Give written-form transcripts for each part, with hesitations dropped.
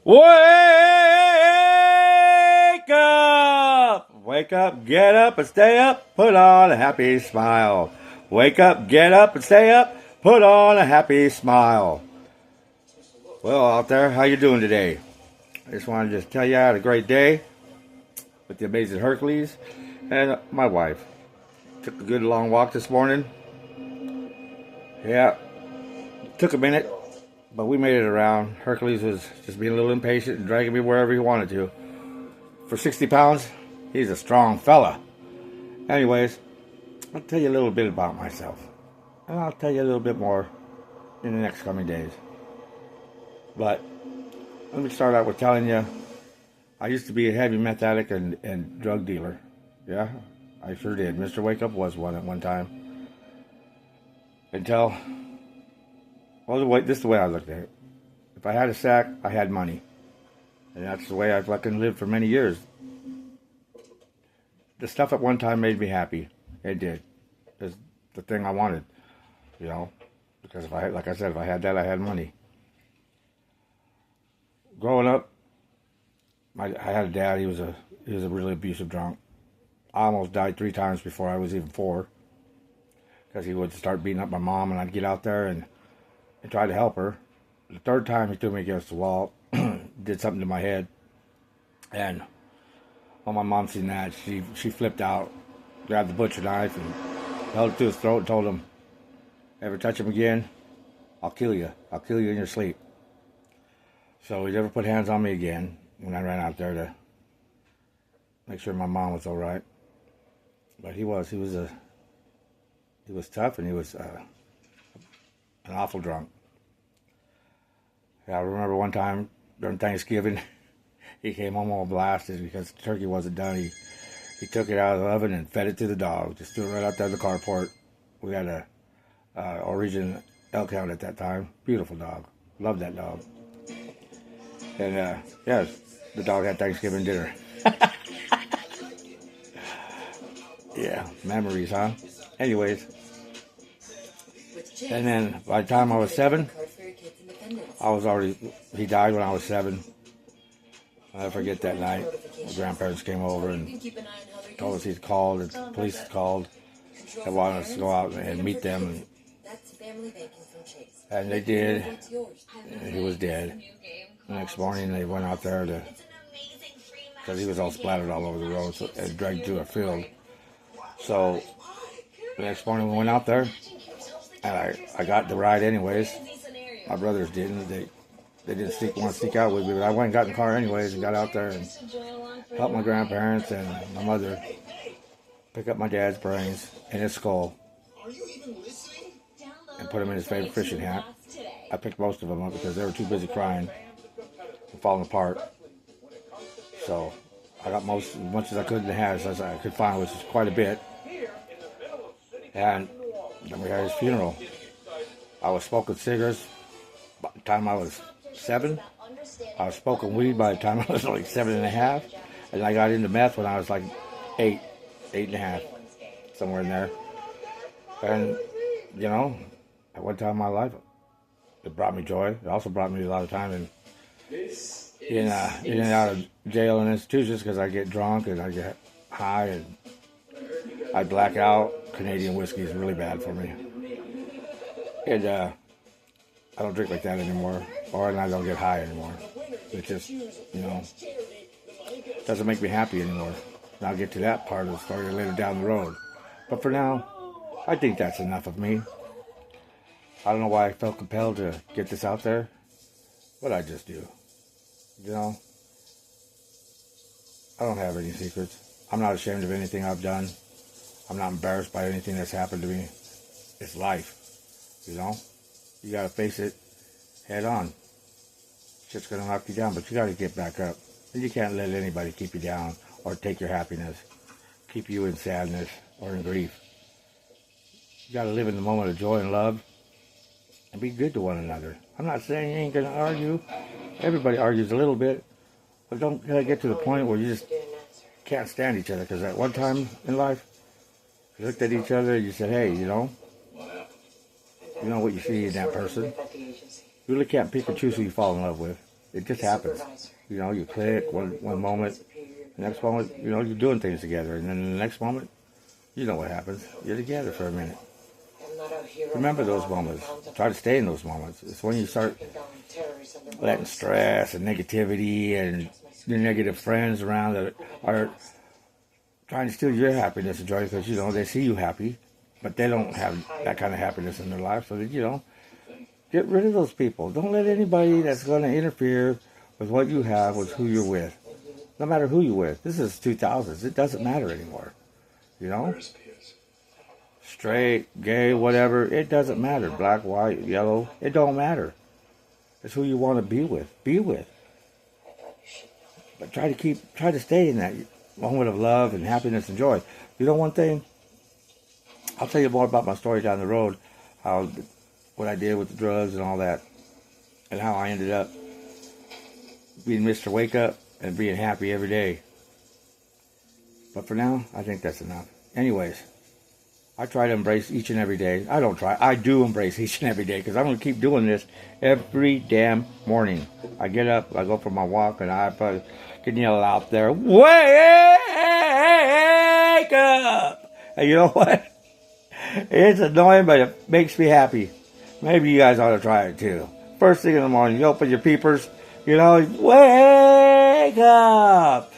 Wake up! Wake up, get up and stay up, put on a happy smile. Wake up, get up and stay up, put on a happy smile. Well, out there, how you doing today? I just wanted to tell you I had a great day with the amazing Hercules and my wife. Took a good long walk this morning. Yeah, took a minute, but we made it around. Hercules was just being a little impatient and dragging me wherever he wanted to. For 60 pounds, he's a strong fella. Anyways, I'll tell you a little bit about myself. And I'll tell you a little bit more in the next coming days. But let me start out with telling you, I used to be a heavy meth addict and drug dealer. Yeah, I sure did. Mr.Waaake-Up was one at one time. Until, well, this is the way I looked at it. If I had a sack, I had money. And that's the way I fucking lived for many years. The stuff at one time made me happy. It did. It's the thing I wanted, you know. Because if I had, like I said, if I had that, I had money. Growing up, I had a dad. He was a really abusive drunk. I almost died 3 times before I was even 4. Because he would start beating up my mom, and I'd get out there and try to help her. The 3rd time, he threw me against the wall, did something to my head, and when my mom seen that, she flipped out, grabbed the butcher knife, and held it to his throat and told him, "Ever touch him again, I'll kill you. I'll kill you in your sleep." So he never put hands on me again when I ran out there to make sure my mom was all right. But he was tough, and he was an awful drunk. Yeah, I remember one time during Thanksgiving, he came home all blasted because the turkey wasn't done. He took it out of the oven and fed it to the dog. Just threw it right out there in the carport. We had a Norwegian elk hound at that time. Beautiful dog. Loved that dog. And yeah, the dog had Thanksgiving dinner. Yeah, memories, huh? Anyways. And then by the time I was 7, he died when I was 7. I'll never forget that night. My grandparents came over and told us he'd called, and the police had called. They wanted us to go out and meet them. And they did. And he was dead. The next morning they went out there because he was all splattered all over the road and dragged through a field. So the next morning we went out there, and I got the ride anyways. My brothers didn't. They didn't want to sneak out with me, but I went and got in the car anyways and got out there and helped my grandparents and my mother pick up my dad's brains and his skull and put him in his favorite fishing hat. I picked most of them up because they were too busy crying and falling apart. So I got as much as I could in the house as I could find, which is quite a bit. And then we had his funeral. I was smoking cigarettes by the time I was 7. I was smoking weed by the time I was like 7.5. And I got into meth when I was like 8.5, somewhere in there. And, you know, at one time in my life, it brought me joy. It also brought me a lot of time in and out of jail and institutions because I get drunk and I get high and I black out. Canadian whiskey is really bad for me. And I don't drink like that anymore. And I don't get high anymore. It just, doesn't make me happy anymore. And I'll get to that part of the story later down the road. But for now, I think that's enough of me. I don't know why I felt compelled to get this out there, but I just do. I don't have any secrets. I'm not ashamed of anything I've done. I'm not embarrassed by anything that's happened to me. It's life, You gotta face it head on. It's just gonna knock you down, but you gotta get back up. And you can't let anybody keep you down or take your happiness, keep you in sadness or in grief. You gotta live in the moment of joy and love and be good to one another. I'm not saying you ain't gonna argue. Everybody argues a little bit, but don't get to the point where you just can't stand each other. Because at one time in life, you looked at each other and you said, hey, you know what you see in that person. You really can't pick and choose who you fall in love with. It just happens. You know, you click one moment, the next moment, you know, you're doing things together, and then the next moment, you know what happens. You're together for a minute. Remember those moments. Try to stay in those moments. It's when you start letting stress and negativity and your negative friends around that are trying to steal your happiness and joy, because, you know, they see you happy, but they don't have that kind of happiness in their life. So that, you know, get rid of those people. Don't let anybody that's going to interfere with what you have, with who you're with. No matter who you're with. This is 2000s. It doesn't matter anymore. You know? Straight, gay, whatever. It doesn't matter. Black, white, yellow. It don't matter. It's who you want to be with. Be with. But try to stay in that moment of love and happiness and joy. You know one thing? I'll tell you more about my story down the road. What I did with the drugs and all that. And how I ended up being Mr. Wake-Up and being happy every day. But for now, I think that's enough. Anyways, I try to embrace each and every day. I do embrace each and every day, because I'm going to keep doing this every damn morning. I get up, I go for my walk, and I can yell out there, "Wake up!" And you know what? It's annoying, but it makes me happy. Maybe you guys ought to try it too. First thing in the morning, you open your peepers, you know, wake up.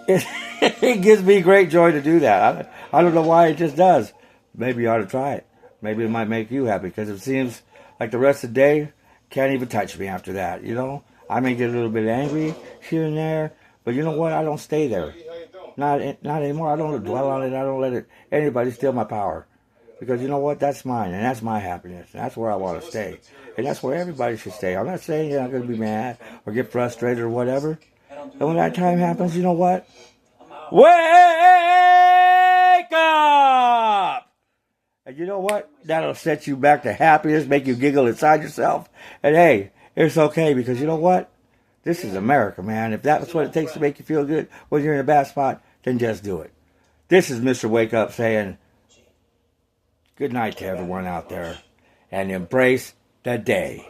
It gives me great joy to do that. I don't know why, it just does. Maybe you ought to try it. Maybe it might make you happy, because it seems like the rest of the day can't even touch me after that, you know. I may get a little bit angry here and there, but you know what? I don't stay there. Not anymore. I don't dwell on it. I don't let anybody steal my power. Because you know what? That's mine, and that's my happiness. And that's where I want to stay. And that's where everybody should stay. I'm not saying you're not going to be mad or get frustrated or whatever. And when that time happens, you know what? Wake up! And you know what? That'll set you back to happiness, make you giggle inside yourself. And hey, it's okay, because you know what? This is America, man. If that's what it takes to make you feel good when you're in a bad spot, then just do it. This is Mr. Wake-Up saying good night to everyone out there, and embrace the day.